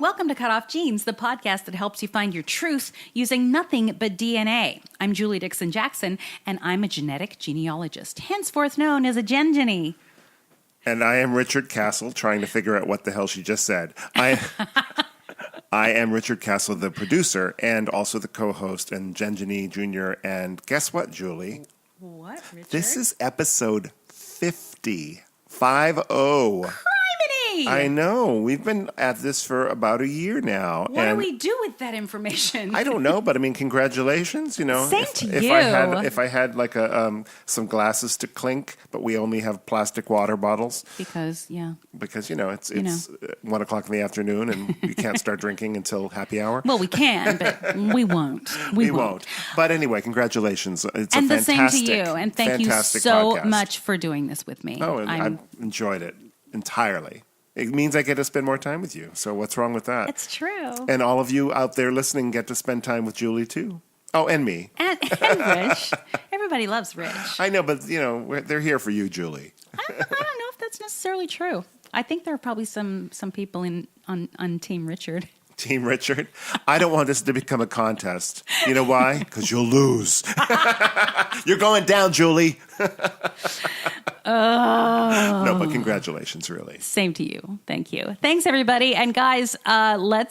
welcome to Cutoff Genes, the podcast that helps you find your truth using nothing but DNA. I'm Julie Dixon Jackson, and I'm a genetic genealogist, henceforth known as a Gen-Genie. And I am Richard Castle, trying to figure out what the hell she just said. I am Richard Castle, the producer, and also the co-host, and Gen-Genie Jr., and guess what, Julie? What, Richard? This is episode 50. 50. I know. We've been at this for about a year now. What do we do with that information? I don't know, but I mean, congratulations. You know, Same to you. If I had like some glasses to clink, but we only have plastic water bottles because you know it's 1 o'clock in the afternoon and we can't start drinking until happy hour. Well, we can, but we won't. We won't. But anyway, congratulations. It's and a the fantastic, same to you. And thank you so podcast. much for doing this with me. Oh, and I've enjoyed it entirely. It means I get to spend more time with you. So what's wrong with that? It's true. And all of you out there listening get to spend time with Julie, too. Oh, and me. And Rich. Everybody loves Rich. I know, but, they're here for you, Julie. I don't know if that's necessarily true. I think there are probably some people on Team Richard. Team Richard? I don't want this to become a contest. You know why? Because you'll lose. You're going down, Julie. Oh. No, but congratulations, really. Same to you. Thank you. Thanks, everybody. And guys, let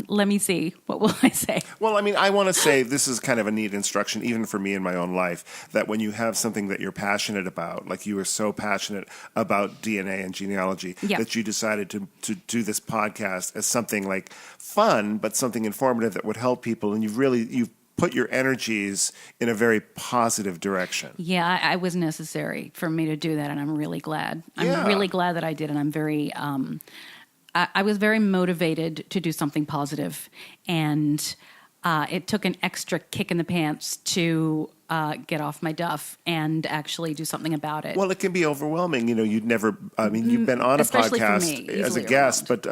me see. What will I say? Well, I mean, I want to say this is kind of a neat instruction, even for me in my own life, that when you have something that you're passionate about, like you were so passionate about DNA and genealogy, that you decided to do this podcast as something like fun, but something informative that would help people. And you've put your energies in a very positive direction. Yeah, I was necessary for me to do that, and I'm really glad. I'm really glad that I did, and I'm very... I was very motivated to do something positive, and it took an extra kick in the pants to get off my duff and actually do something about it. Well, it can be overwhelming. You'd never. I mean, you've been on a podcast as a guest, but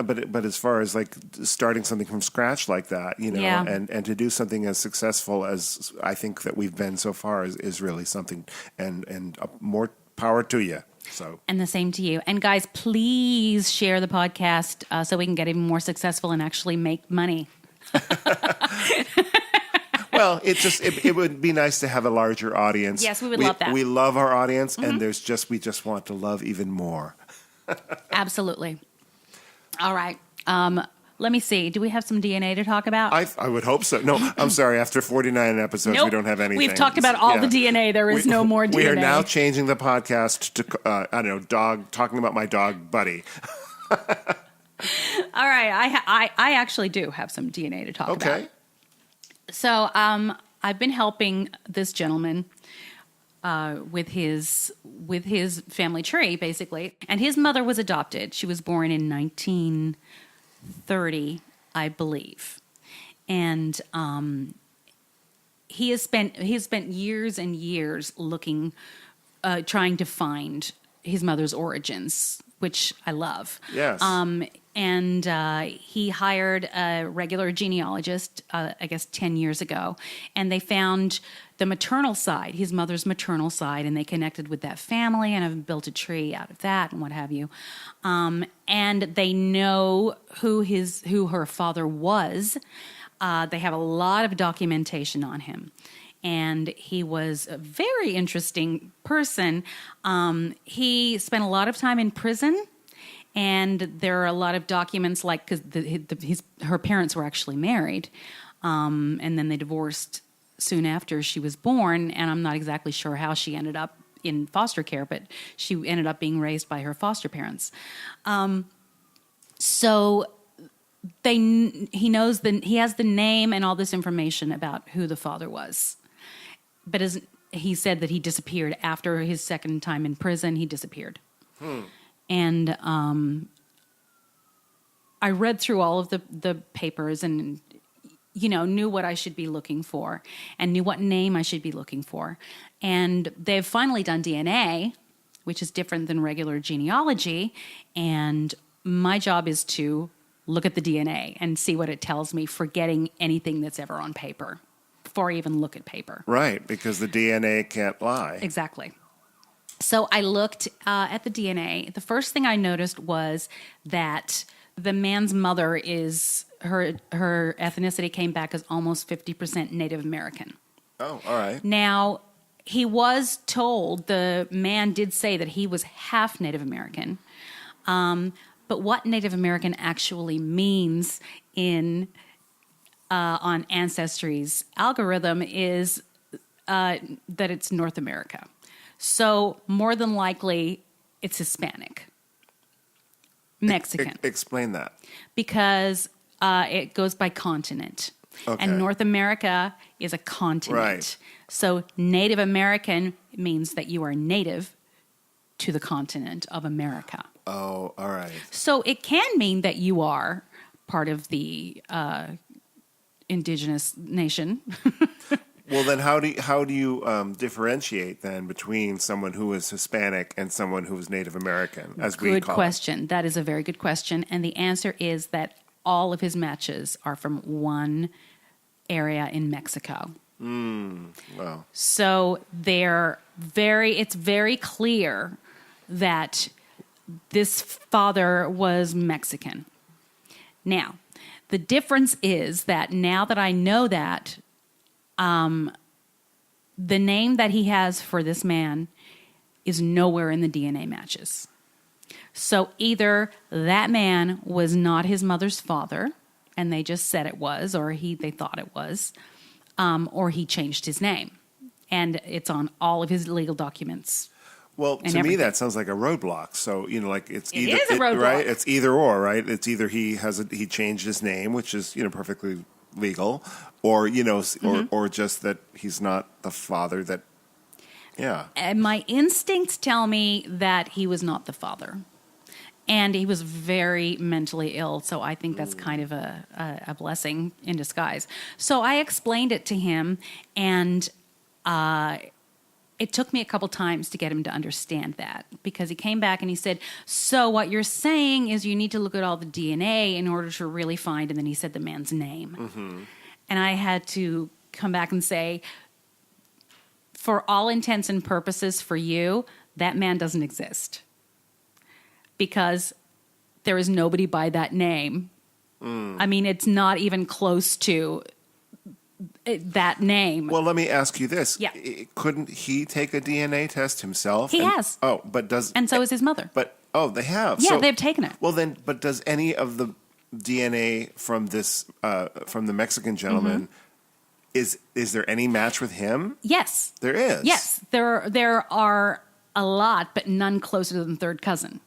as far as like starting something from scratch like that, and to do something as successful as I think that we've been so far is really something, and more power to you. So. And the same to you. And guys, please share the podcast so we can get even more successful and actually make money. Well, it would be nice to have a larger audience. Yes, we would love that. We love our audience, and we just want to love even more. Absolutely. All right. Let me see. Do we have some DNA to talk about? I would hope so. No, I'm sorry. After 49 episodes, we don't have anything. We've talked about all the DNA. There is no more DNA. We are now changing the podcast to, talking about my dog, Buddy. All right. I actually do have some DNA to talk about. Okay. So I've been helping this gentleman with his family tree, basically. And his mother was adopted. She was born in 1930, I believe, and he has spent years and years looking, trying to find his mother's origins, which I love. Yes. And he hired a regular genealogist, I guess 10 years ago, and they found the maternal side, his mother's maternal side, and they connected with that family and have built a tree out of that and what have you. And they know who her father was. They have a lot of documentation on him. And he was a very interesting person. He spent a lot of time in prison. And there are a lot of documents, like, because her parents were actually married, and then they divorced soon after she was born, and I'm not exactly sure how she ended up in foster care, but she ended up being raised by her foster parents. So he has the name and all this information about who the father was, but he said that he disappeared after his second time in prison. He disappeared. And I read through all of the papers and, knew what I should be looking for and knew what name I should be looking for. And they've finally done DNA, which is different than regular genealogy. And my job is to look at the DNA and see what it tells me, forgetting anything that's ever on paper before I even look at paper. Right, because the DNA can't lie. Exactly. So I looked at the DNA. The first thing I noticed was that the man's mother is her ethnicity came back as almost 50% Native American. Oh, all right. Now, he was told, the man did say that he was half Native American. But what Native American actually means on Ancestry's algorithm is that it's North America. So more than likely, it's Hispanic. Mexican. Explain that. Because it goes by continent. Okay. And North America is a continent. Right. So Native American means that you are native to the continent of America. Oh, all right. So it can mean that you are part of the indigenous nation. Well, then how do you differentiate then between someone who is Hispanic and someone who is Native American, as we call it? Good question. That is a very good question. And the answer is that all of his matches are from one area in Mexico. Wow. So it's very clear that this father was Mexican. Now, the difference is that now that I know that, the name that he has for this man is nowhere in the DNA matches. So either that man was not his mother's father, and they just said it was, or they thought it was, or he changed his name. And it's on all of his legal documents. Well, to everything. me, that sounds like a roadblock. So, like it's either is a roadblock. right. It's either or, right? It's either he changed his name, which is perfectly legal, or or just that he's not the father that. Yeah. And my instincts tell me that he was not the father, and he was very mentally ill. So I think that's kind of a blessing in disguise. So I explained it to him, and it took me a couple times to get him to understand that, because he came back and he said, so what you're saying is you need to look at all the DNA in order to really find, and then he said the man's name. Mm-hmm. And I had to come back and say, for all intents and purposes for you, that man doesn't exist. Because there is nobody by that name. I mean, it's not even close to that name. Well, let me ask you this. Yeah. Couldn't he take a DNA test himself? He has. Oh, but does... And so is his mother. But, they have. Yeah, they've taken it. Well, then, but does any of the DNA from from the Mexican gentleman, is there any match with him? Yes. There is? Yes. There are a lot, but none closer than third cousin.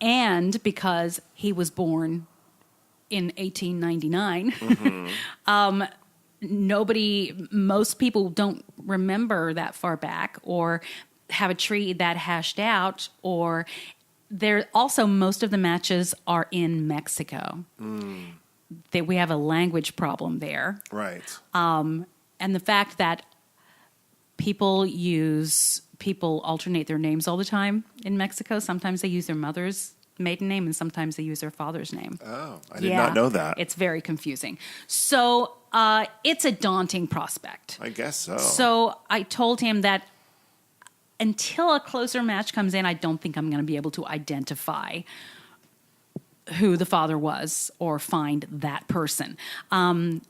And because he was born in 1899, most people don't remember that far back or have a tree that hashed out, or most of the matches are in Mexico. We have a language problem there. Right. And the fact that people alternate their names all the time in Mexico. Sometimes they use their mother's maiden name and sometimes they use their father's name. Oh, I did not know that. It's very confusing. So it's a daunting prospect. I guess so. So I told him that until a closer match comes in, I don't think I'm going to be able to identify who the father was or find that person. And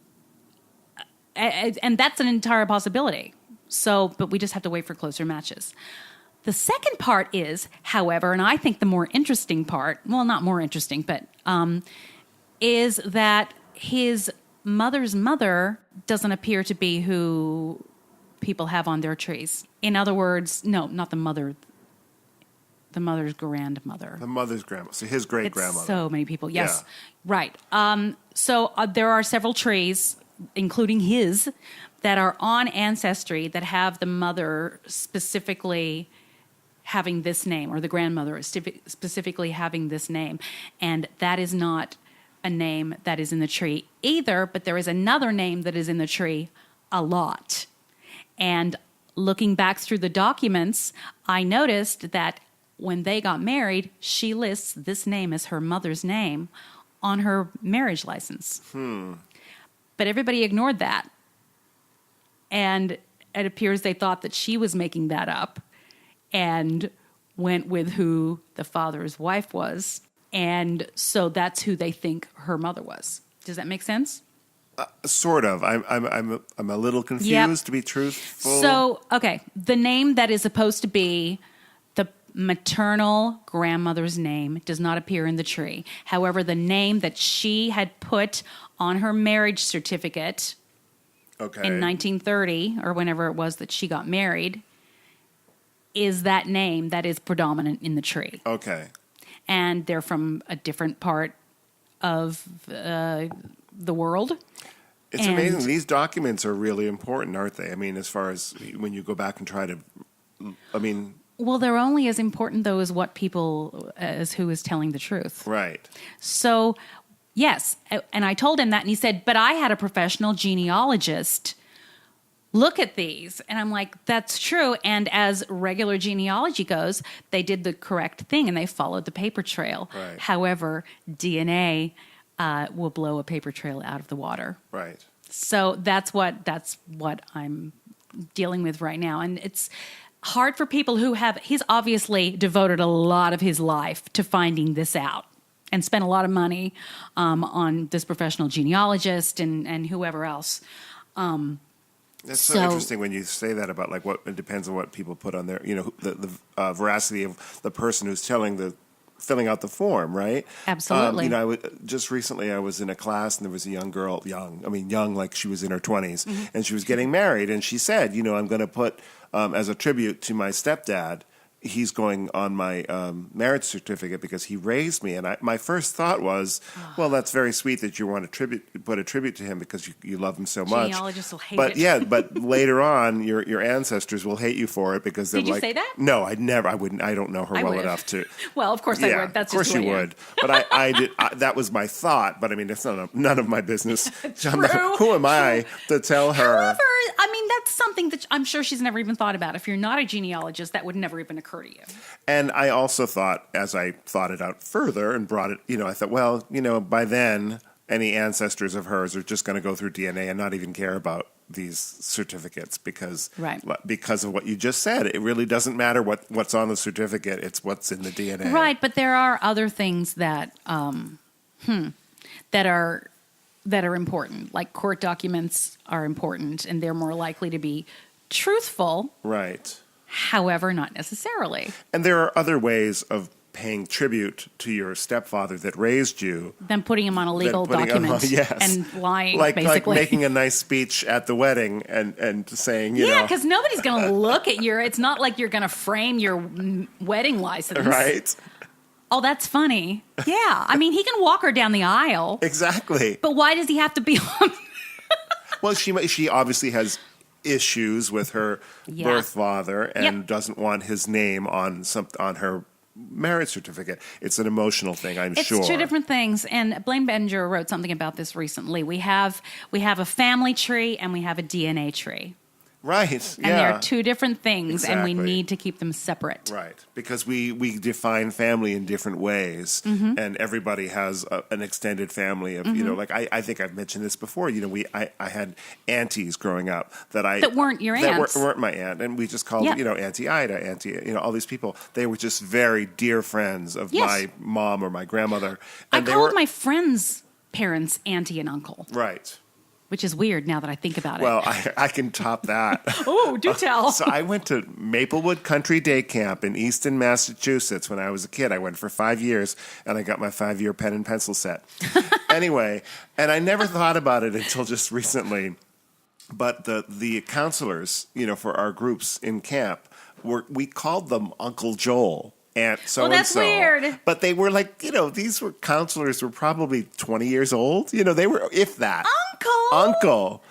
that's an entire possibility. But we just have to wait for closer matches. The second part is, however, and I think the more interesting part, well, not more interesting, but is that his mother's mother doesn't appear to be who people have on their trees. In other words, no, not the mother. The mother's grandmother. The mother's grandmother. So his great-grandmother. So many people, yes. Yeah. Right. So there are several trees, including his, that are on Ancestry that have the mother specifically having this name, or the grandmother specifically having this name. And that is not a name that is in the tree either, but there is another name that is in the tree a lot. And looking back through the documents, I noticed that when they got married, she lists this name as her mother's name on her marriage license. But everybody ignored that. And it appears they thought that she was making that up and went with who the father's wife was. And so that's who they think her mother was. Does that make sense? Sort of. I'm a little confused, to be truthful. So, okay, the name that is supposed to be the maternal grandmother's name does not appear in the tree. However, the name that she had put on her marriage certificate in 1930, or whenever it was that she got married, is that name that is predominant in the tree. Okay. And they're from a different part of the world. It's amazing. These documents are really important, aren't they? I mean, as far as when you go back and try to, Well, they're only as important, though, as who is telling the truth. Right. So, yes. And I told him that, and he said, but I had a professional genealogist look at these. And I'm like, that's true. And as regular genealogy goes, they did the correct thing, and they followed the paper trail. Right. However, DNA will blow a paper trail out of the water. Right. So that's what I'm dealing with right now. And it's hard for people he's obviously devoted a lot of his life to finding this out and spent a lot of money on this professional genealogist and whoever else. That's so interesting when you say that about like what it depends on what people put on there. The veracity of the person who's filling out the form, right? Absolutely. Just recently I was in a class and there was a young girl, young like she was in her 20s, and she was getting married, and she said, I'm going to put as a tribute to my stepdad, he's going on my marriage certificate because he raised me. And my first thought was, well, that's very sweet that you want to put a tribute to him because you love him so much. Genealogists will hate but it. Yeah, but later on, your ancestors will hate you for it because they're Did you like, say that? No, I wouldn't. I don't know her well would. enough to. Well, of course I would. That's of course just you would. But I did. that was my thought. But I mean, it's none of my business. Who am I to tell her? However, that's something that I'm sure she's never even thought about. If you're not a genealogist, that would never even occur to you. And I also thought, as I thought it out further and brought it, I thought, well, by then, any ancestors of hers are just going to go through DNA and not even care about these certificates because of what you just said. It really doesn't matter what's on the certificate. It's what's in the DNA. Right, but there are other things that that are important. Like court documents are important, and they're more likely to be truthful. Right. However, not necessarily. And there are other ways of paying tribute to your stepfather that raised you. Than putting him on a legal document and lying, basically. Like making a nice speech at the wedding and saying, Yeah, because nobody's going to look at it's not like you're going to frame your wedding license. Right. Oh, that's funny. Yeah. He can walk her down the aisle. Exactly. But why does he have to be on? Well, she obviously has issues with her birth father and doesn't want his name on her marriage certificate. It's an emotional thing, I'm sure. It's two different things. And Blaine Bender wrote something about this recently. We have a family tree and we have a DNA tree. Right. And they're two different things, exactly. And we need to keep them separate. Right. Because we define family in different ways, and everybody has an extended family of, I think I've mentioned this before. I had aunties growing up that weren't your aunts. That weren't my aunt, and we just called Auntie Ida, Auntie, all these people. They were just very dear friends of my mom or my grandmother. And I called my friends' parents auntie and uncle. Right. Which is weird now that I think about it. Well, I can top that. Oh, do tell. So I went to Maplewood Country Day Camp in Easton, Massachusetts when I was a kid. I went for 5 years, and I got my 5-year pen and pencil set. Anyway, and I never thought about it until just recently. But the counselors, for our groups in camp, we called them Uncle Joel. Aunt so-and-so. That's weird. But they were like, these counselors were probably 20 years old. They were, if that. Uncle.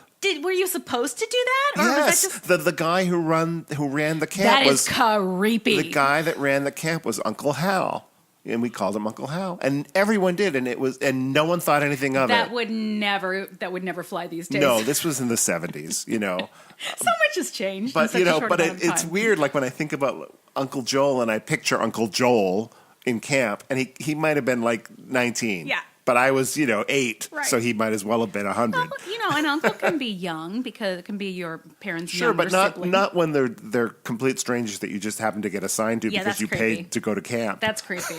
Were you supposed to do that? Or yes. was that just... The guy who ran the camp that is creepy. The guy that ran the camp was Uncle Hal. And we called him Uncle Hal. And everyone did, and no one thought anything of it. That would never fly these days. No, this was in the 70s, So much has changed. But it's weird, like when I think about Uncle Joel and I picture Uncle Joel in camp, and he might have been like 19. Yeah. but I was, 8, Right. so he might as well have been 100. Well, an uncle can be young because it can be your parents' Sure, younger but not sibling. not when they're complete strangers that you just happen to get assigned to Yeah, because that's you creepy. paid to go to camp. That's creepy.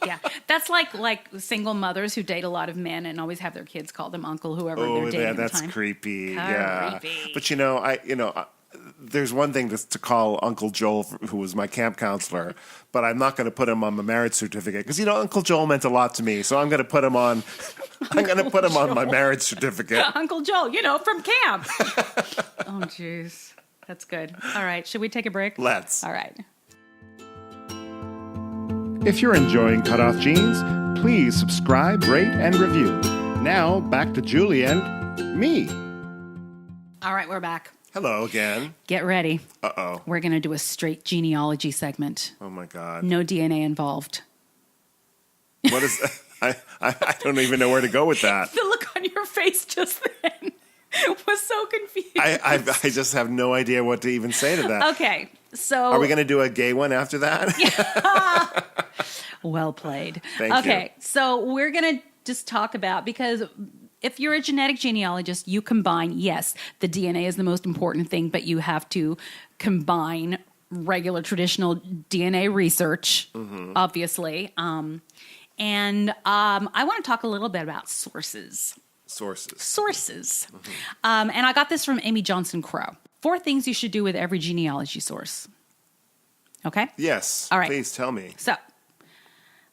Yeah, that's like single mothers who date a lot of men and always have their kids call them uncle, whoever they're dating at the that's time. creepy. Yeah, Creepy. but there's one thing to call Uncle Joel, who was my camp counselor, but I'm not going to put him on my marriage certificate because Uncle Joel meant a lot to me, so I'm going to put him on. I'm going to put him on my marriage certificate. Uncle Joel, from camp. Oh, jeez. That's good. All right. Should we take a break? Let's. All right. If you're enjoying Cutoff Jeans, please subscribe, rate, and review. Now, back to Julie and me. All right. We're back. Hello again. Get ready. Uh-oh. We're going to do a straight genealogy segment. Oh, my God. No DNA involved. What is that? I don't even know where to go with that. The look on your face just then was so confused. I just have no idea what to even say to that. Okay. So Are we going to do a gay one after that? well played. Thank you. Okay. So we're going to just talk about, because if you're a genetic genealogist, you combine, yes, the DNA is the most important thing, but you have to combine regular traditional DNA research, obviously. And I want to talk a little bit about sources. Sources. And I got this from Amy Johnson Crow. 4 things you should do with every genealogy source. Okay? Yes. All right. Please tell me. So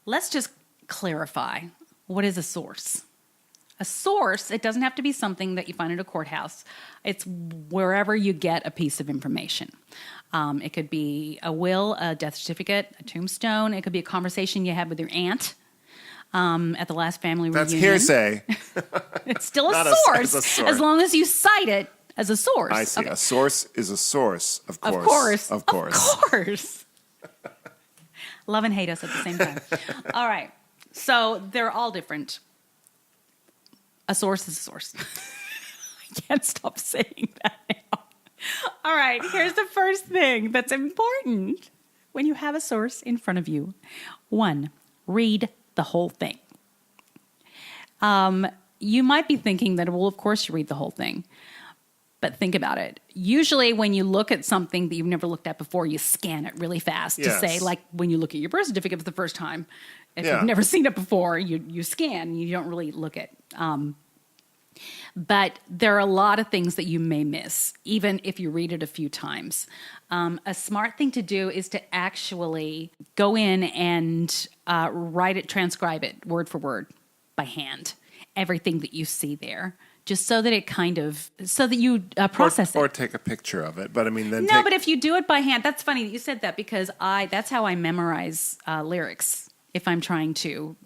let's just clarify. What is a source? A source, it doesn't have to be something that you find at a courthouse. It's wherever you get a piece of information. It could be a will, a death certificate, a tombstone. It could be a conversation you had with your aunt at the last family reunion. That's hearsay. It's still a Not source, a source. as long as you cite it as a source. I see. Okay. A source is a source, of course. Of course. Of course. Of course. Love and hate us at the same time. All right. So they're all different. A source is a source. I can't stop saying that now. All right. Here's the first thing that's important when you have a source in front of you. 1, read the whole thing. You might be thinking that, well, of course you read the whole thing. But think about it. Usually when you look at something that you've never looked at before, you scan it really fast to say, like when you look at your birth certificate for the first time, if you've never seen it before, you scan, you don't really look at. But there are a lot of things that you may miss, even if you read it a few times. A smart thing to do is to actually go in and write it, transcribe it word for word by hand, everything that you see there. Just so that so that you process it. Or take a picture of it. But I mean, No, but if you do it by hand, that's funny that you said that, because that's how I memorize lyrics if I'm trying to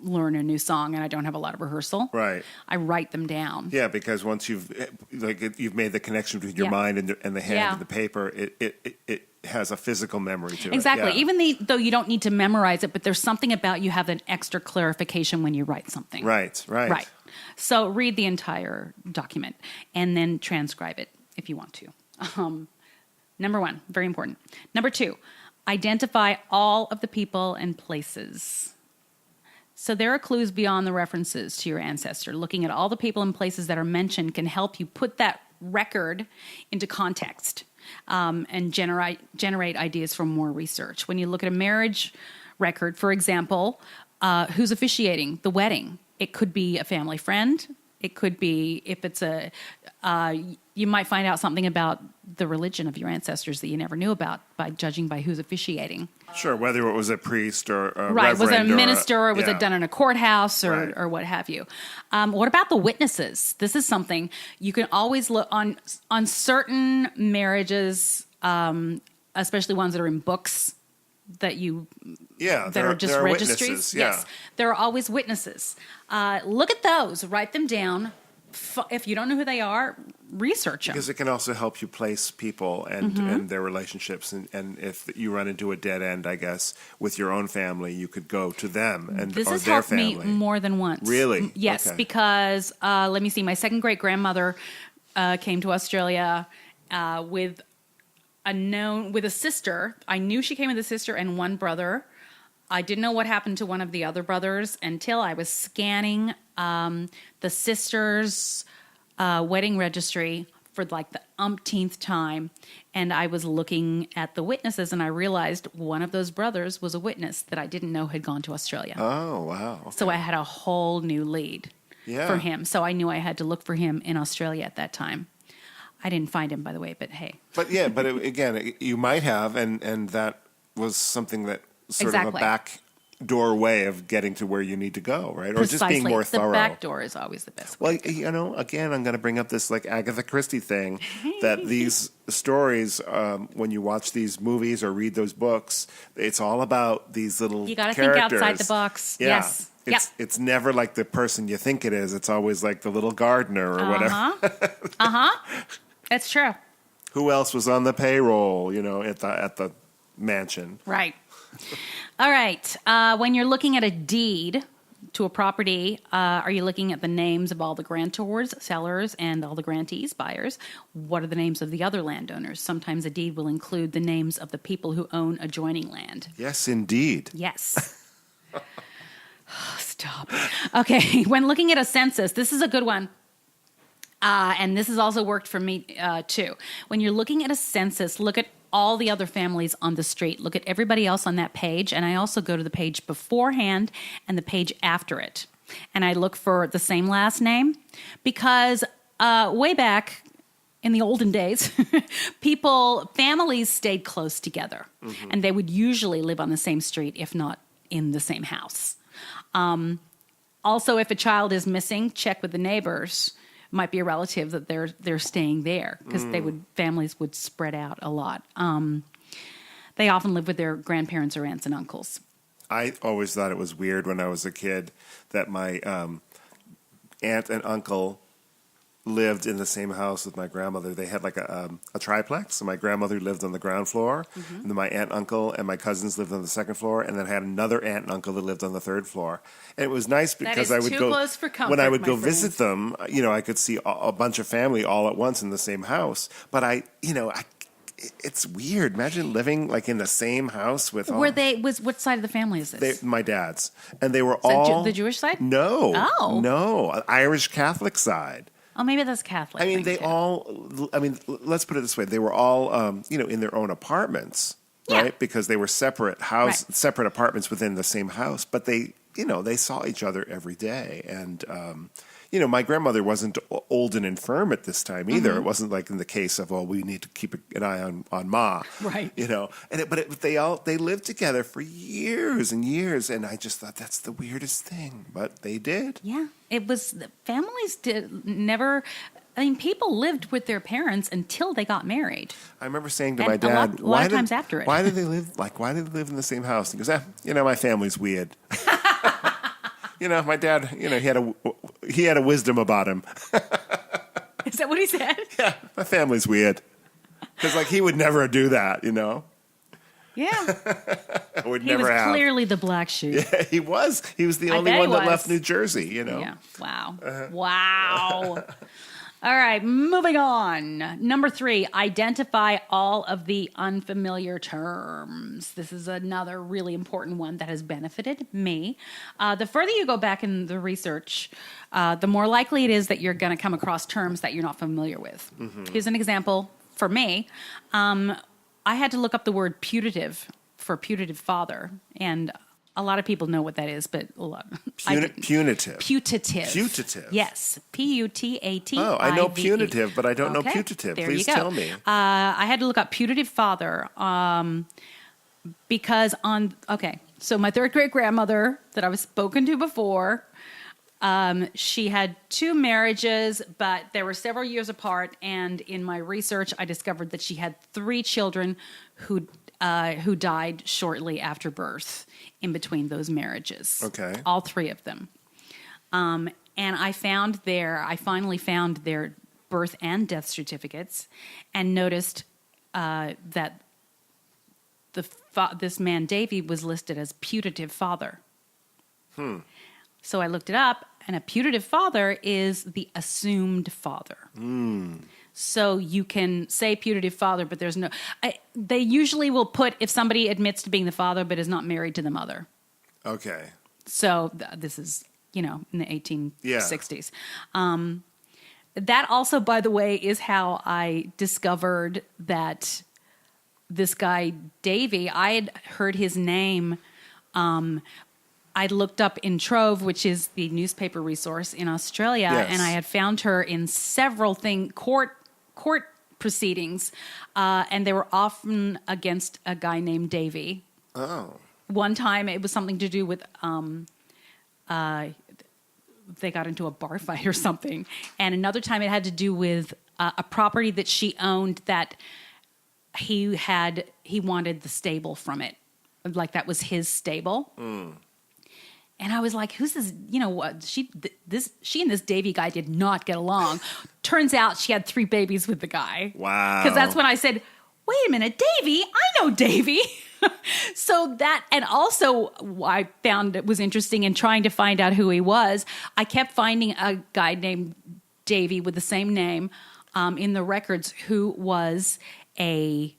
learn a new song and I don't have a lot of rehearsal. Right. I write them down. Yeah, because once you've made the connection between your mind and the hand and the paper, it has a physical memory to it. Exactly. Yeah. Even though you don't need to memorize it, but there's something about you have an extra clarification when you write something. Right. So read the entire document and then transcribe it if you want to. Number 1, very important. Number 2, identify all of the people and places. So there are clues beyond the references to your ancestor. Looking at all the people and places that are mentioned can help you put that record into context and generate ideas for more research. When you look at a marriage record, for example, who's officiating the wedding? It could be a family friend. It could be, if it's you might find out something about the religion of your ancestors that you never knew about by judging by who's officiating. Sure, whether it was a priest or a right, reverend. was it a minister or was yeah. it done in a courthouse or what have you? What about the witnesses? This is something you can always look on certain marriages, especially ones that are in books that are just registries. Yes, there are always witnesses. Look at those, write them down. If you don't know who they are, research them. Because it can also help you place people and their relationships. And if you run into a dead end, I guess, with your own family, you could go to them or their family. This has helped me more than once. Really? Yes, okay. Because, let me see, my second great-grandmother came to Australia with a sister. I knew she came with a sister and one brother. I didn't know what happened to one of the other brothers until I was scanning the sister's wedding registry for like the umpteenth time. And I was looking at the witnesses, and I realized one of those brothers was a witness that I didn't know had gone to Australia. Oh, wow. Okay. So I had a whole new lead for him. So I knew I had to look for him in Australia at that time. I didn't find him, by the way, but hey. But yeah, but again, you might have, and that was something that sort of a backdoor way of getting to where you need to go, right? Or Precisely. just being more thorough. The back door is always the best way. Well, again, I'm going to bring up this like Agatha Christie thing, that these stories, when you watch these movies or read those books, it's all about these little characters. You got to think outside the box. Yeah. Yes. It's never like the person you think it is. It's always like the little gardener or whatever. That's true. Who else was on the payroll, at the mansion? Right. All right. When you're looking at a deed to a property, are you looking at the names of all the grantors, sellers, and all the grantees, buyers? What are the names of the other landowners? Sometimes a deed will include the names of the people who own adjoining land. Yes, indeed. Yes. Stop. Okay. When looking at a census, this is a good one. And this has also worked for me, too. When you're looking at a census, look at all the other families on the street. Look at everybody else on that page. And I also go to the page beforehand and the page after it. And I look for the same last name because way back in the olden days, families stayed close together. Mm-hmm. And they would usually live on the same street, if not in the same house. Also, if a child is missing, check with the neighbors. Might be a relative that they're staying there because families would spread out a lot. They often live with their grandparents or aunts and uncles. I always thought it was weird when I was a kid that my aunt and uncle lived in the same house with my grandmother. They had like a triplex. So my grandmother lived on the ground floor, and then my aunt, uncle, and my cousins lived on the second floor, and then I had another aunt and uncle that lived on the third floor. And it was nice because I would go close for comfort, when I would go visit them. I could see a bunch of family all at once in the same house. But it's weird. Imagine living like in the same house with all. What side of the family is this? My dad's, and they were all the Jewish side. No, Irish Catholic side. Oh, maybe that's Catholic. I mean, let's put it this way. They were all, in their own apartments, right? Because they were separate apartments within the same house. But they saw each other every day. And, my grandmother wasn't old and infirm at this time either. It wasn't like in the case of, we need to keep an eye on Ma. Right. But they lived together for years and years. And I just thought that's the weirdest thing. But they did. Yeah. It was, families people lived with their parents until they got married. I remember saying to my dad, a lot of times after it. Why did they live in the same house? He goes, my family's weird. My dad, he had a wisdom about him. Is that what he said? Yeah, my family's weird. Because he would never do that, Yeah. Would he never was have. Clearly the black sheep. Yeah, he was. He was the only one that left New Jersey, Yeah. Wow. Wow. All right, moving on. Number 3, identify all of the unfamiliar terms. This is another really important one that has benefited me. The further you go back in the research, the more likely it is that you're going to come across terms that you're not familiar with. Mm-hmm. Here's an example for me. I had to look up the word putative for putative father, and a lot of people know what that is, but a lot. Punitive. Putative. Yes. Putative. Oh, I know punitive, but I don't know putative. Please tell me. I had to look up putative father because so my third great grandmother that I was spoken to before, she had 2 marriages, but they were several years apart. And in my research, I discovered that she had 3 children who died shortly after birth in between those marriages. Okay. All 3 of them. And I finally found their birth and death certificates and noticed that this man, Davy, was listed as putative father. So I looked it up, and a putative father is the assumed father. So you can say putative father, but there's no... they usually will put if somebody admits to being the father but is not married to the mother. Okay. So this is, in the 1860s. That also, by the way, is how I discovered that this guy, Davy, I had heard his name. I looked up in Trove, which is the newspaper resource in Australia, Yes. and I had found her in several court proceedings, and they were often against a guy named Davy. Oh. One time it was something to do with they got into a bar fight or something, and another time it had to do with a property that she owned that he wanted the stable from it, like that was his stable. And I was like, who's this? What? She and this Davy guy did not get along. Turns out she had 3 babies with the guy. Wow. Because that's when I said, wait a minute, Davy? I know Davy. So that, and also I found it was interesting in trying to find out who he was. I kept finding a guy named Davy with the same name in the records who was a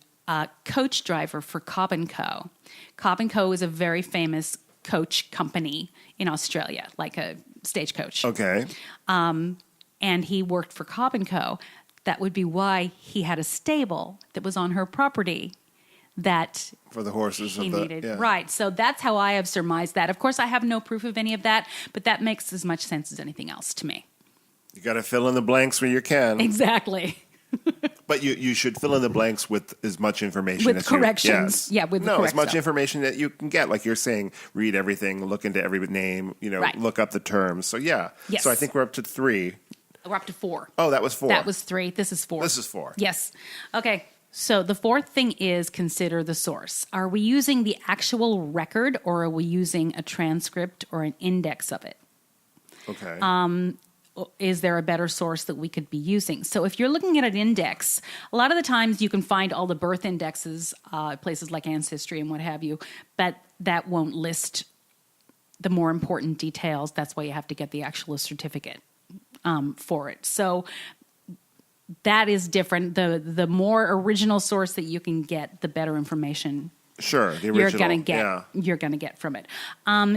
coach driver for Cobb & Co. Cobb & Co. is a very famous coach company in Australia, like a stagecoach. Okay. And he worked for Cobb & Co. That would be why he had a stable that was on her property that For the horses he of the needed. yeah. Right. So that's how I have surmised that. Of course, I have no proof of any of that, but that makes as much sense as anything else to me. You got to fill in the blanks where you can. Exactly. But you should fill in the blanks with as much information With as corrections. You, yes. Yeah, with the no, correct as much stuff. information that you can get. Like you're saying, read everything, look into every name, Right. look up the terms. So yeah. Yes. So I think we're up to 3. We're up to 4. Oh, that was 4. That was 3. This is 4. This is 4. Yes. Okay. So the 4th thing is consider the source. Are we using the actual record or are we using a transcript or an index of it? Okay. Is there a better source that we could be using? So if you're looking at an index, a lot of the times you can find all the birth indexes, places like Ancestry and what have you, but that won't list the more important details. That's why you have to get the actual certificate for it. So that is different. The more original source that you can get, the better information Sure, the original. you're gonna get from it.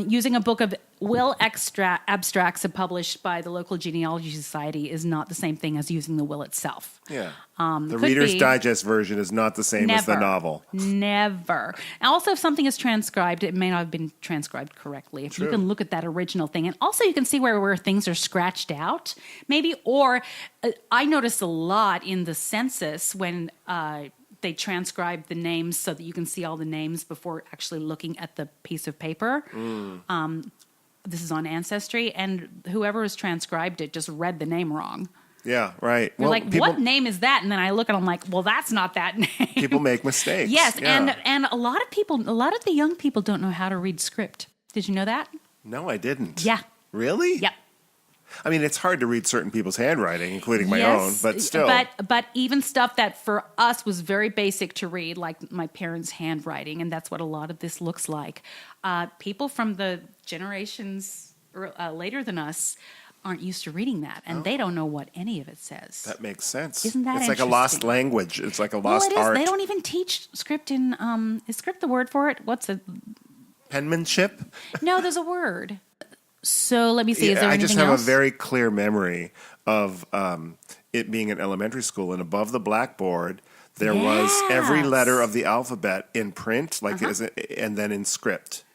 Using a book of will abstracts published by the local genealogy society is not the same thing as using the will itself. Yeah. The could Reader's be. Digest version is not the same as the novel. Never. And also, if something is transcribed, it may not have been transcribed correctly. If True. you can look at that original thing, and also you can see where things are scratched out, maybe. Or I noticed a lot in the census when they transcribe the names so that you can see all the names before actually looking at the piece of paper. This is on Ancestry, and whoever has transcribed it just read the name wrong. Yeah, right. You're like, what name is that? And then I look and I'm like, well, that's not that name. People make mistakes. Yes, yeah. and a lot of the young people don't know how to read script. Did you know that? No, I didn't. Yeah. Really? Yep. I mean, it's hard to read certain people's handwriting, including my own, but still. But even stuff that for us was very basic to read, like my parents' handwriting, and that's what a lot of this looks like. People from the generations later than us aren't used to reading that, and they don't know what any of it says. That makes sense. Isn't that It's like a lost language. It's like a lost well, it is. art. They don't even teach script in. Is script the word for it? What's it? Penmanship? No, there's a word. So let me see. Is there I anything just have else? a very clear memory of it being in elementary school, and above the blackboard there was every letter of the alphabet in print, like and then in script,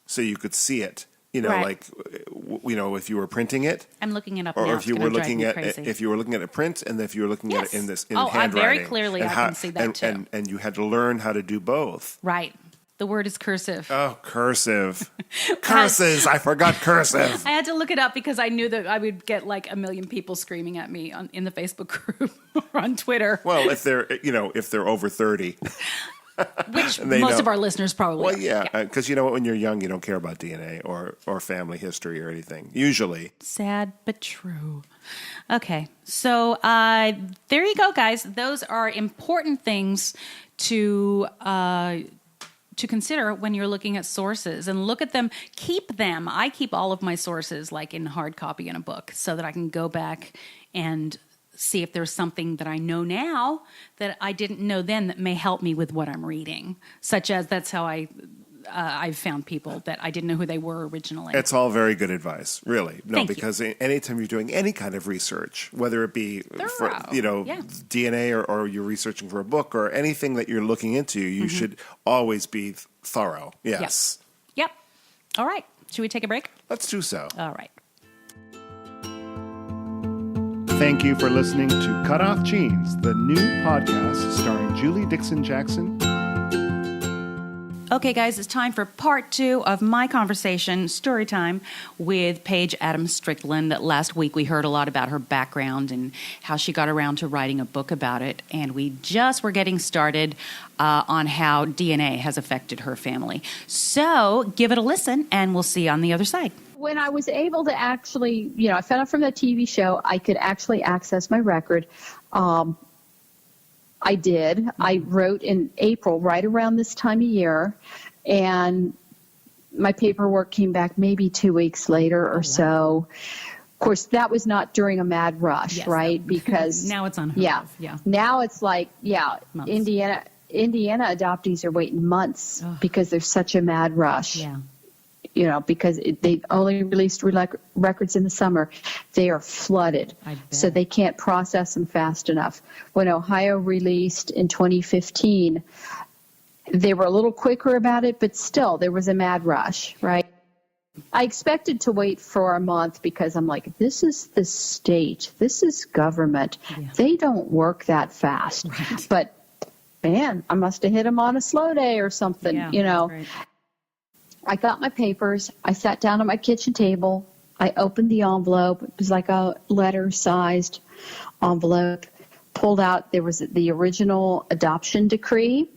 so you could see it. Right. If you were printing it, I'm looking it up or now. if you were looking at a print, and if you were looking at it in handwriting. Very clearly I can see that too. And you had to learn how to do both. Right. The word is cursive. Oh, cursive. Curses. I forgot cursive. I had to look it up because I knew that I would get like a million people screaming at me in the Facebook group or on Twitter. Well, if they're over 30. Which most of our listeners probably Well, are. yeah, because you know what? When you're young, you don't care about DNA or family history or anything, usually. Sad but true. Okay, so there you go, guys. Those are important things to consider when you're looking at sources, and look at them, keep them. I keep all of my sources like in hard copy in a book so that I can go back and see if there's something that I know now that I didn't know then that may help me with what I'm reading, such as that's how I I've found people that I didn't know who they were originally. It's all very good advice, really. No, Thank you. because anytime you're doing any kind of research, whether it be for, DNA or you're researching for a book or anything that you're looking into, you should always be thorough. Yes. Yep. All right. Should we take a break? Let's do so. All right. Thank you for listening to Cutoff Genes, the new podcast starring Julie Dixon Jackson. Okay, guys, it's time for part 2 of my conversation, story time, with Paige Adams Strickland. Last week, we heard a lot about her background and how she got around to writing a book about it. And we just were getting started on how DNA has affected her family. So give it a listen, and we'll see you on the other side. When I was able to actually, I found out from the TV show, I could actually access my record. I did. I wrote in April, right around this time of year, and my paperwork came back maybe 2 weeks later or so. Of course, that was not during a mad rush, right? Because now it's unheard of. Yeah. Now it's like, months. Indiana adoptees are waiting months because there's such a mad rush. Yeah. Because they only released records in the summer. They are flooded, so they can't process them fast enough. When Ohio released in 2015, they were a little quicker about it, but still, there was a mad rush, right? I expected to wait for a month because I'm like, this is the state. This is government. Yeah. They don't work that fast. Right. But, man, I must have hit them on a slow day or something, Right. I got my papers. I sat down at my kitchen table. I opened the envelope. It was like a letter-sized envelope. Pulled out, there was the original adoption decree.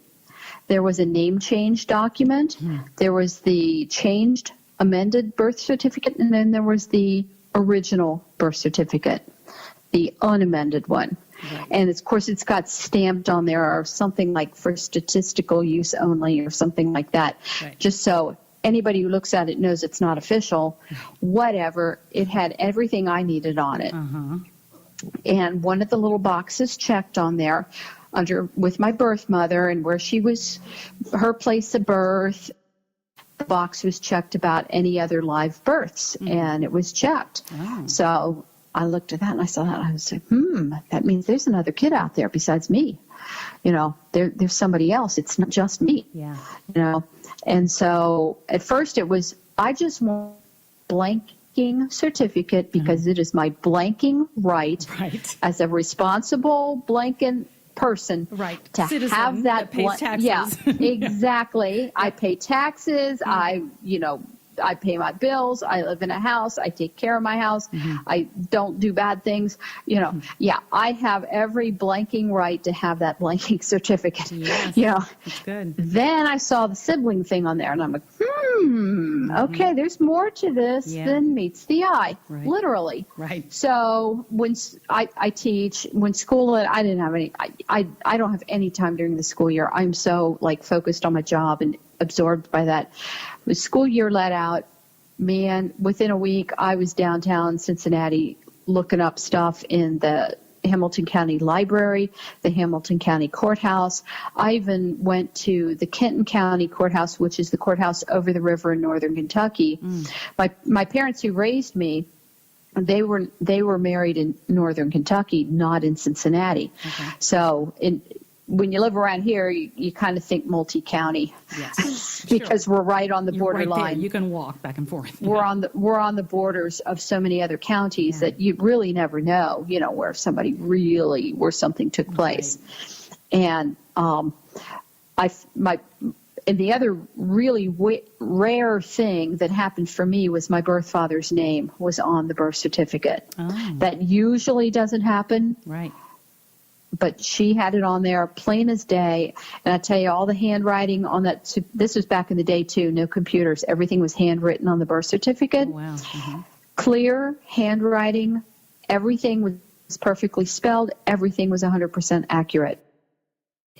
There was a name change document. There was the changed, amended birth certificate. And then there was the original birth certificate, the unamended one. Right. And, of course, it's got stamped on there or something like for statistical use only or something like that, just so anybody who looks at it knows it's not official. Whatever. It had everything I needed on it. And one of the little boxes checked on there with my birth mother and where she was, her place of birth. The box was checked about any other live births, and it was checked. So I looked at that and I saw that. I was like, that means there's another kid out there besides me. There's somebody else. It's not just me. Yeah. And so at first it was, I just want blanking certificate because it is my blanking right as a responsible blanking person to Citizen have that pays taxes. Yeah, exactly. I pay taxes. I pay my bills. I live in a house. I take care of my house. I don't do bad things. I have every blanking right to have that blanking certificate. Yes, that's good. Then I saw the sibling thing on there, and I'm like, okay, there's more to this than meets the eye, literally. Right. So when I teach, when school, I didn't have any, I don't have any time during the school year. I'm so focused on my job and absorbed by that. The school year let out, man, within a week I was downtown Cincinnati looking up stuff in the Hamilton County Library, the Hamilton County Courthouse. I even went to the Kenton County Courthouse, which is the courthouse over the river in northern Kentucky. My parents who raised me, they were married in northern Kentucky, not in Cincinnati. So when you live around here, you kind of think multi-county, because we're right on the borderline. Right, you can walk back and forth. We're on the borders of so many other counties that you really never know, where something took place. And and the other really rare thing that happened for me was my birth father's name was on the birth certificate. That usually doesn't happen. Right. But she had it on there plain as day. And I tell you, all the handwriting on that, this was back in the day too, no computers. Everything was handwritten on the birth certificate. Oh, wow. Clear handwriting. Everything was perfectly spelled. Everything was 100% accurate.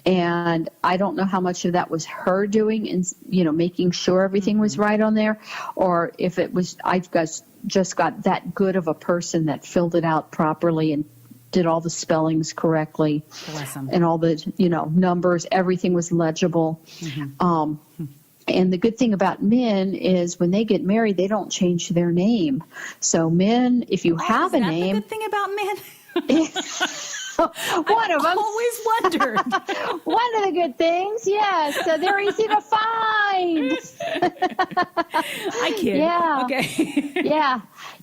And I don't know how much of that was her doing and, making sure everything was right on there, or if it was, just got that good of a person that filled it out properly and did all the spellings correctly. Bless 'em. And all the, numbers, everything was legible. And the good thing about men is when they get married, they don't change their name. So men, if you have a name. The good thing about men? One of them. Always wondered. One of the good things, yes. So they're easy to find. I kid. Yeah. Okay. Yeah.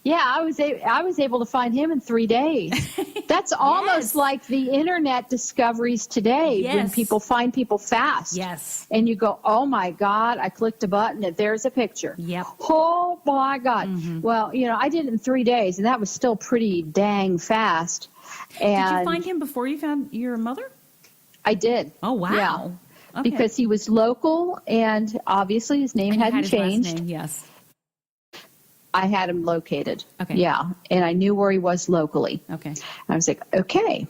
I was able to find him in 3 days. That's almost like the internet discoveries today when people find people fast. Yes. And you go, oh my God, I clicked a button and there's a picture. Yep. Oh my God. Mm-hmm. Well, I did it in 3 days, and that was still pretty dang fast. And did you find him before you found your mother? I did. Oh, wow. Yeah. Okay. Because he was local, and obviously his name hadn't changed. Last name, yes. I had him located. Okay. Yeah. And I knew where he was locally. Okay. And I was like, okay.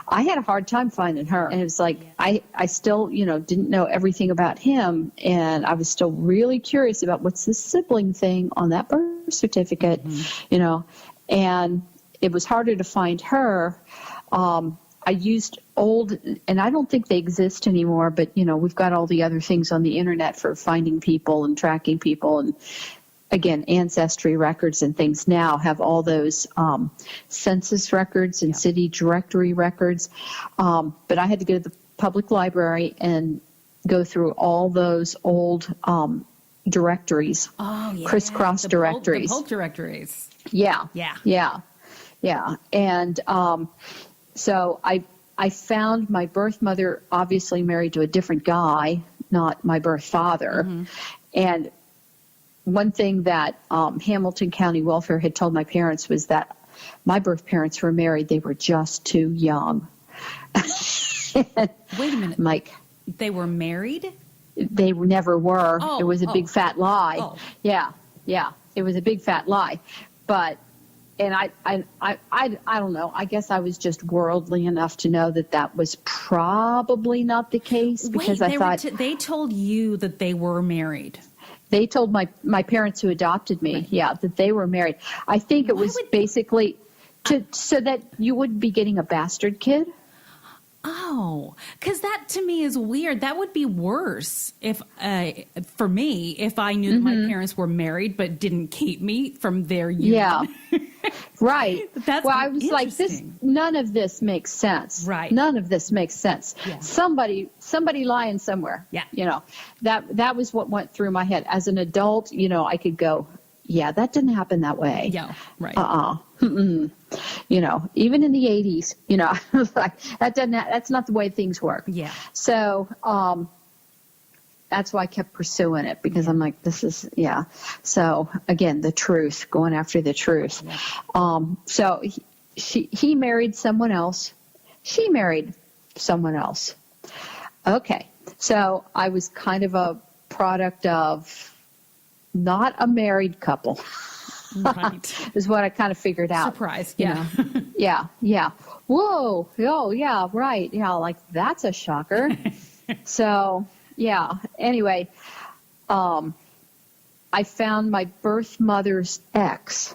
I had a hard time finding her. And it was like, I still, didn't know everything about him. And I was still really curious about what's this sibling thing on that birth certificate, and it was harder to find her. I used old, and I don't think they exist anymore, but, we've got all the other things on the internet for finding people and tracking people. And again, ancestry records and things now have all those census records and city directory records. But I had to go to the public library and go through all those old directories, crisscross directories. The bulk directories. Yeah. And so I found my birth mother obviously married to a different guy, not my birth father. Mm-hmm. And one thing that Hamilton County Welfare had told my parents was that my birth parents were married. They were just too young. Wait a minute. Mike. They were married? They never were. Oh, it was a big fat lie. Oh. Yeah. It was a big fat lie. But, and I don't know. I guess I was just worldly enough to know that was probably not the case, because I thought they told you that they were married. They told my parents who adopted me, that they were married. I think it was basically so that you wouldn't be getting a bastard kid. Oh, because that to me is weird. That would be worse for me, if I knew that my parents were married but didn't keep me from their union. Yeah, right. That's I was like, none of this makes sense. Right. None of this makes sense. Yeah. Somebody lying somewhere. Yeah. That was what went through my head. As an adult, I could go, yeah, that didn't happen that way. Yeah, right. Even in the 80s, like that's not the way things work. Yeah. So, that's why I kept pursuing it, because I'm like, this is, So again, the truth, going after the truth. Yeah. So he married someone else. She married someone else. Okay. So I was kind of a product of not a married couple. Right. Is what I kind of figured out. Surprise. Yeah. Yeah. Whoa. Oh, yeah. Right. Yeah. Like, that's a shocker. So, yeah. Anyway, I found my birth mother's ex,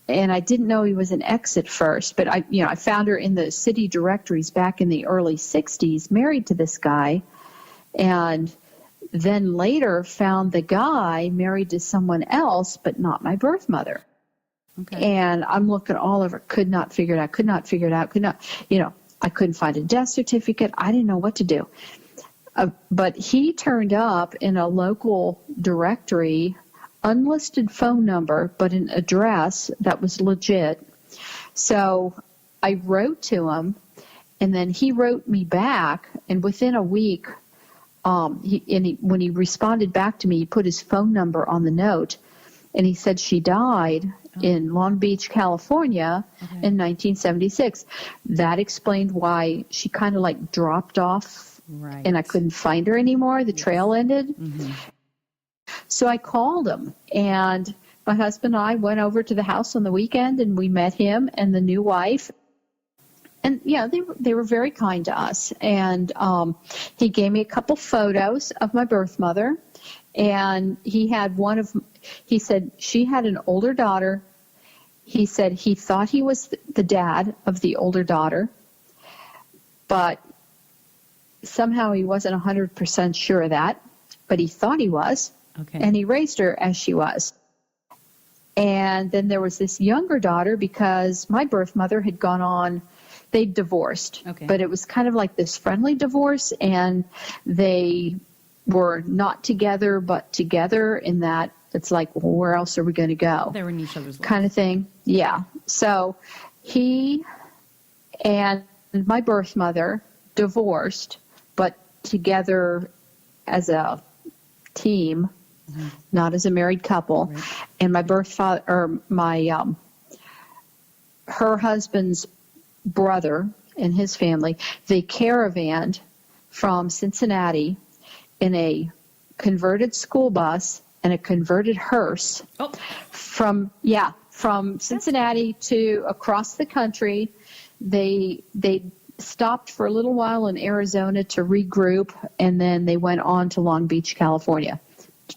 and I didn't know he was an ex at first, but I found her in the city directories back in the early 60s, married to this guy, and then later found the guy married to someone else, but not my birth mother. Okay. And I'm looking all over, could not figure it out, I couldn't find a death certificate. I didn't know what to do. But he turned up in a local directory, unlisted phone number, but an address that was legit. So I wrote to him, and then he wrote me back, and within a week, when he responded back to me, he put his phone number on the note, and he said she died in Long Beach, California in 1976. That explained why she kind of like dropped off, and I couldn't find her anymore. The trail ended. Mm-hmm. So I called him, and my husband and I went over to the house on the weekend, and we met him and the new wife. And they were very kind to us. And he gave me a couple photos of my birth mother, and he said she had an older daughter. He said he thought he was the dad of the older daughter, but somehow he wasn't 100% sure of that. but he thought he was. Okay. And he raised her as she was. And then there was this younger daughter because my birth mother had gone on, they'd divorced. Okay. But it was kind of like this friendly divorce, and they were not together, but together in that it's like, well, where else are we going to go? They were in each other's lives. Kind of thing. Yeah. So he and my birth mother divorced, but together as a team, not as a married couple. Right. And my birth father, or her husband's brother and his family, they caravanned from Cincinnati in a converted school bus and a converted hearse from Cincinnati to across the country. They stopped for a little while in Arizona to regroup, and then they went on to Long Beach, California,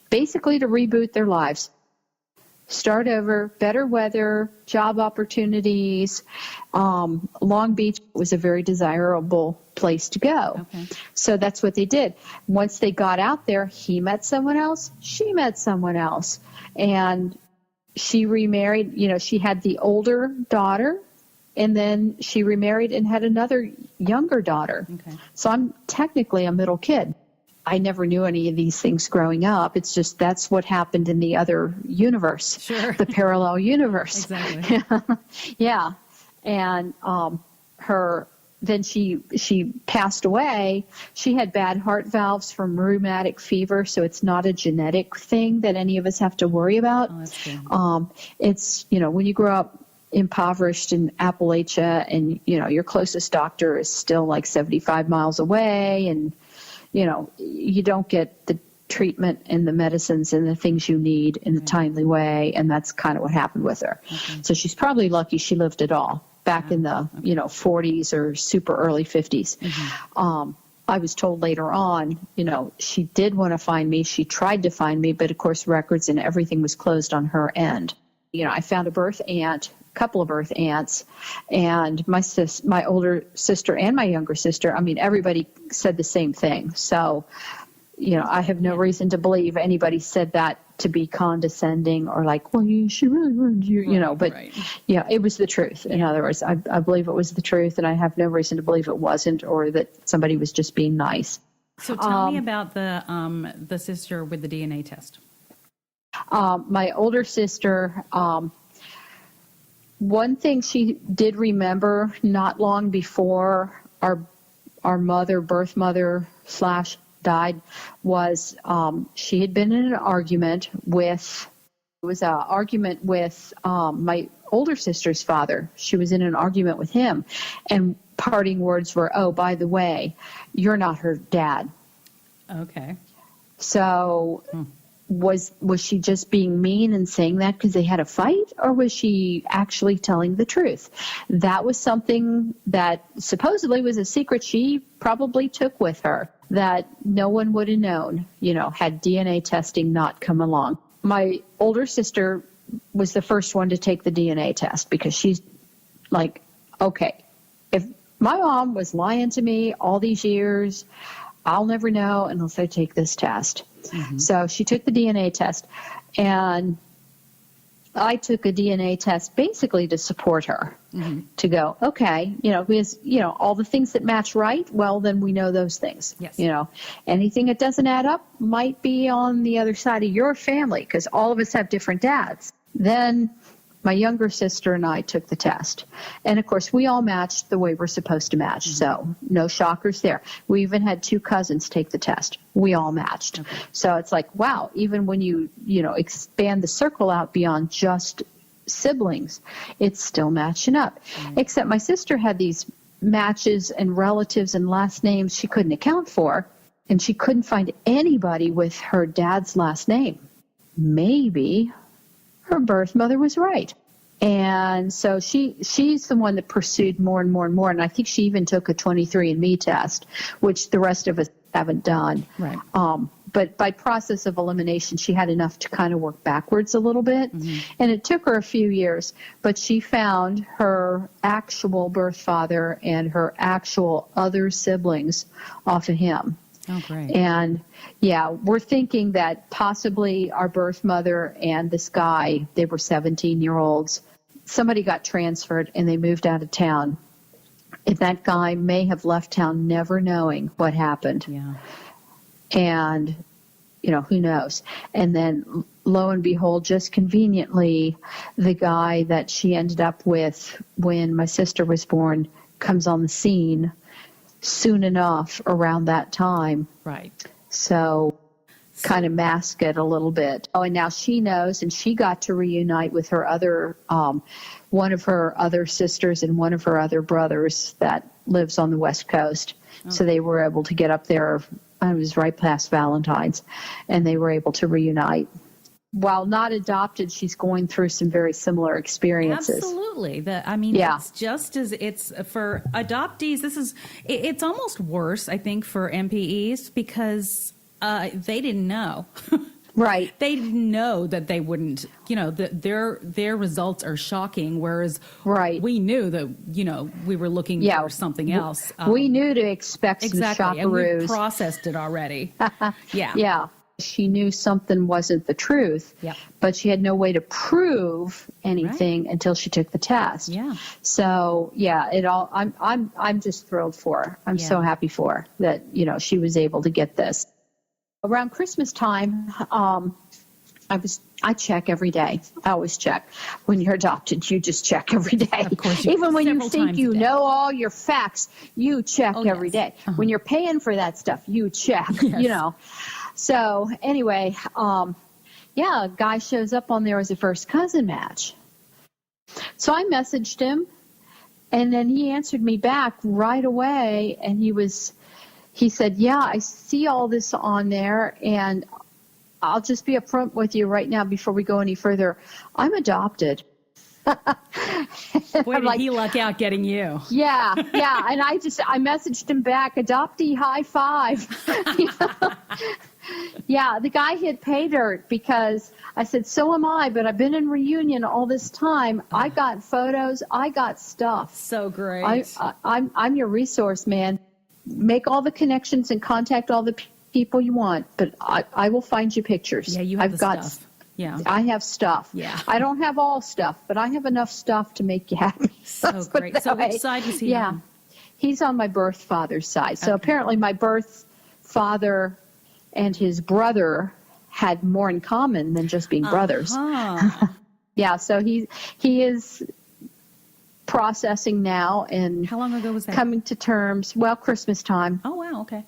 basically to reboot their lives. Start over, better weather, job opportunities. Long Beach was a very desirable place to go. Okay. So that's what they did. Once they got out there, he met someone else, she met someone else. And she remarried, she had the older daughter, and then she remarried and had another younger daughter. Okay. So I'm technically a middle kid. I never knew any of these things growing up. It's just that's what happened in the other universe, Sure. the parallel universe. Exactly. Yeah. And then she passed away. She had bad heart valves from rheumatic fever, so it's not a genetic thing that any of us have to worry about. Oh, that's good. It's, when you grow up impoverished in Appalachia and, your closest doctor is still like 75 miles away, and you don't get the treatment and the medicines and the things you need in a timely way, and that's kind of what happened with her. Okay. So she's probably lucky she lived at all back in the 40s or super early 50s. Mm-hmm. I was told later on, she did want to find me. She tried to find me, but of course records and everything was closed on her end. I found a couple of birth aunts, and my older sister and my younger sister. I mean, everybody said the same thing. So, I have no reason to believe anybody said that to be condescending or like, well, she really wanted you, but right. yeah, it was the truth. In other words, I believe it was the truth, and I have no reason to believe it wasn't, or that somebody was just being nice. So tell me about the sister with the DNA test. My older sister, one thing she did remember not long before our birth mother / died, was she had been in an argument with my older sister's father. She was in an argument with him, and parting words were, "Oh, by the way, you're not her dad." Okay. So was she just being mean and saying that because they had a fight, or was she actually telling the truth? That was something that supposedly was a secret she probably took with her that no one would have known, had DNA testing not come along. My older sister was the first one to take the DNA test because she's like, okay, if my mom was lying to me all these years, I'll never know unless I take this test. Mm-hmm. So she took the DNA test, and I took a DNA test basically to support her, to go, okay, because, all the things that match right, well, then we know those things. Yes. Anything that doesn't add up might be on the other side of your family because all of us have different dads. Then my younger sister and I took the test. And, of course, we all matched the way we're supposed to match. Mm-hmm. So no shockers there. We even had 2 cousins take the test. We all matched. Okay. So it's like, wow, even when you expand the circle out beyond just siblings, it's still matching up. Mm-hmm. Except my sister had these matches and relatives and last names she couldn't account for, and she couldn't find anybody with her dad's last name. Maybe her birth mother was right. And so she's the one that pursued more and more and more. And I think she even took a 23andMe test, which the rest of us haven't done. Right. But by process of elimination, she had enough to kind of work backwards a little bit. Mm-hmm. And it took her a few years, but she found her actual birth father and her actual other siblings off of him. Oh, great. And yeah, we're thinking that possibly our birth mother and this guy, they were 17-year-olds. Somebody got transferred and they moved out of town. And that guy may have left town never knowing what happened. Yeah. And, who knows? And then lo and behold, just conveniently, the guy that she ended up with when my sister was born comes on the scene soon enough around that time. Right. So kind of mask it a little bit. Oh, and now she knows, and she got to reunite with her other, one of her other sisters and one of her other brothers that lives on the West Coast. Oh. So they were able to get up there. It was right past Valentine's, and they were able to reunite. While not adopted, she's going through some very similar experiences. Absolutely. It's just as it's for adoptees. It's almost worse, I think, for MPEs because they didn't know. Right. They didn't know that they wouldn't, their results are shocking, whereas we knew that, we were looking for something else. We knew to expect some exactly, shockaroos. And we processed it already. Yeah. Yeah. She knew something wasn't the truth, but she had no way to prove anything until she took the test. Yeah. So I'm just thrilled for her. I'm so happy for her that, she was able to get this. Around Christmas time, I check every day. I always check. When you're adopted, you just check every day. Of course, even when you think you know all your facts, you check every day. Uh-huh. When you're paying for that stuff, you check. So anyway, a guy shows up on there as a first cousin match. So I messaged him, and then he answered me back right away, and he said, yeah, I see all this on there, and I'll just be upfront with you right now before we go any further. I'm adopted. Boy, did he luck out getting you. Yeah. And I messaged him back, adoptee high five. Yeah, the guy hit pay dirt because I said, so am I, but I've been in reunion all this time. I got photos. I got stuff. So great. I'm your resource, man. Make all the connections and contact all the people you want, but I will find you pictures. Yeah, you have stuff. Yeah. I have stuff. Yeah. I don't have all stuff, but I have enough stuff to make you happy. So great. So which side was he on? He's on my birth father's side. So apparently my birth father and his brother had more in common than just being brothers. Yeah, so he is processing now and how long ago was that? Coming to terms. Well, Christmas time. Oh, wow. Okay.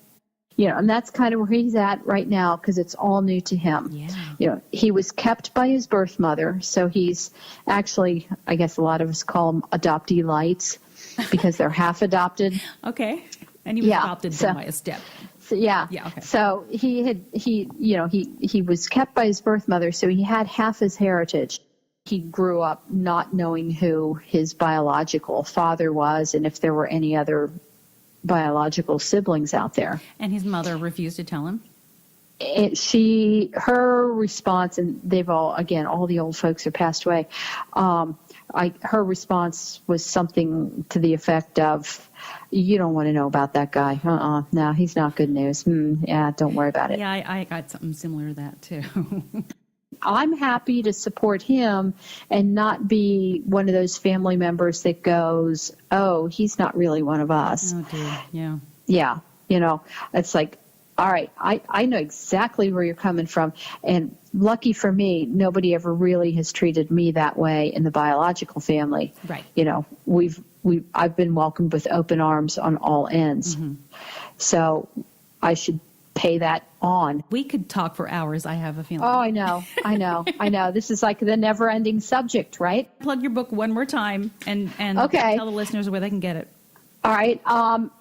And that's kind of where he's at right now because it's all new to him. Yeah. He was kept by his birth mother, so he's actually, I guess a lot of us call them adoptee lights because they're half adopted. Okay. And he was adopted by a step. So, yeah. Okay. So he was kept by his birth mother, so he had half his heritage. He grew up not knowing who his biological father was and if there were any other biological siblings out there. And his mother refused to tell him? Her response, and they've all the old folks have passed away. Her response was something to the effect of, you don't want to know about that guy. No, he's not good news. Yeah, don't worry about it. Yeah, I got something similar to that too. I'm happy to support him and not be one of those family members that goes, oh, he's not really one of us. Oh, dear. Yeah. Yeah. It's like, all right, I know exactly where you're coming from. And lucky for me, nobody ever really has treated me that way in the biological family. Right. I've been welcomed with open arms on all ends. Mm-hmm. So I should pay that on. We could talk for hours, I have a feeling. Oh, I know. This is like the never-ending subject, right? Plug your book one more time and tell the listeners where they can get it. All right.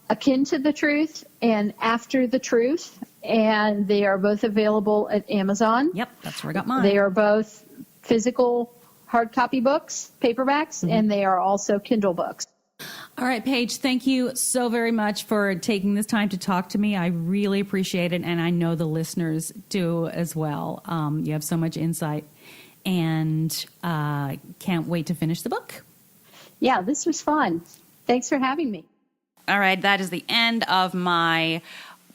Akin to the Truth and After the Truth, and they are both available at Amazon. Yep, that's where I got mine. They are both physical hard copy books, paperbacks, and they are also Kindle books. All right, Paige, thank you so very much for taking this time to talk to me. I really appreciate it, and I know the listeners do as well. You have so much insight, and can't wait to finish the book. Yeah, this was fun. Thanks for having me. All right, that is the end of my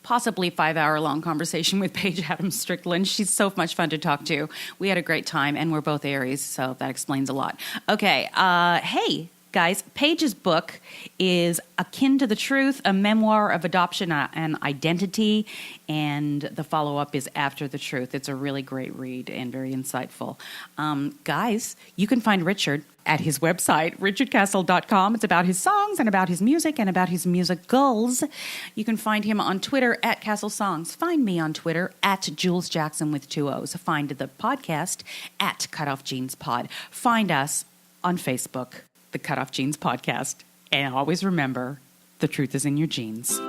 possibly 5-hour-long conversation with Paige Adams Strickland. She's so much fun to talk to. We had a great time, and we're both Aries, so that explains a lot. Okay, hey, guys, Paige's book is Akin to the Truth, a memoir of adoption and identity, and the follow-up is After the Truth. It's a really great read and very insightful. Guys, you can find Richard at his website, richardcastle.com. It's about his songs and about his music and about his musicals. You can find him on Twitter at Castle Songs. Find me on Twitter at Jules Jackson with 2 O's. Find the podcast at Cutoff Jeans Pod. Find us on Facebook, the Cutoff Jeans Podcast. And always remember, the truth is in your jeans.